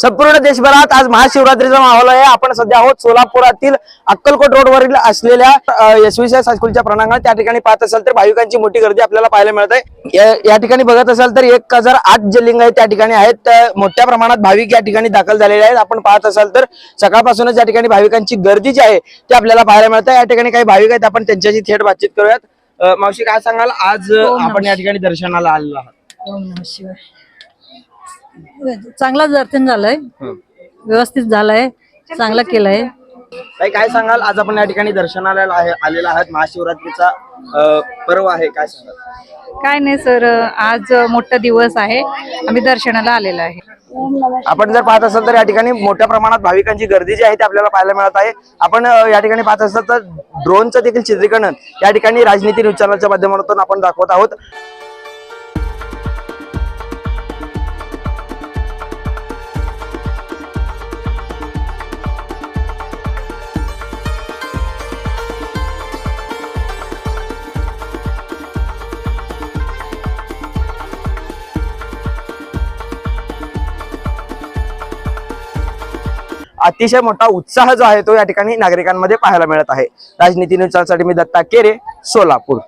संपूर्ण देशभरात आज महाशिवरात्रीचा माहोल आहे। आपण सध्या आहोत सोलापुरातील अक्कलकोट रोडवरील असलेल्या SVCS हायस्कूलच्या प्रांगणात। त्या ठिकाणी पाहत असाल तर भाविकांची मोठी गर्दी आपल्याला पाहायला मिळत आहे। या ठिकाणी बघत असाल तर 1008 जे लिंग आहेत त्या ठिकाणी आहेत। मोठ्या प्रमाणात भाविक या ठिकाणी दाखल झालेले आहेत। आपण पाहत असाल तर सकाळपासूनच या ठिकाणी भाविकांची गर्दी जी आहे ती आपल्याला पाहायला मिळत आहे। या ठिकाणी काही भाविक आहेत, आपण त्यांच्याशी थेट बातचीत करूयात। मावशी, काय सांगाल, आज आपण या ठिकाणी दर्शनाला आलेलो आहात? ओम नमः शिवाय। चांगला दर्शन झालंय, व्यवस्थित झालंय, चांगलं केलंय। काय सांगाल, आज आपण या ठिकाणी दर्शनाला आलेला आहात, महाशिवरात्रीचा पर्व आहे, काय सांगाल? काय नाही सर, आज मोठा दिवस आहे, आम्ही दर्शनाला आलेलो आहे। आपण जर पाहत असाल तर या ठिकाणी मोठ्या प्रमाणात भाविकांची गर्दी जी आहे ती आपल्याला पाहायला मिळत आहे। आपण या ठिकाणी पाहत असाल तर ड्रोनचं देखील चित्रीकरण या ठिकाणी राजनीती न्यूज चॅनलच्या माध्यमातून आपण दाखवत आहोत। अतिशय मोठा उत्साह जो आहे तो या ठिकाणी नागरिकांमध्ये पाहायला मिळत आहे। राजनीती न्यूज चॅनलसाठी मी दत्ता केरे, सोलापूर।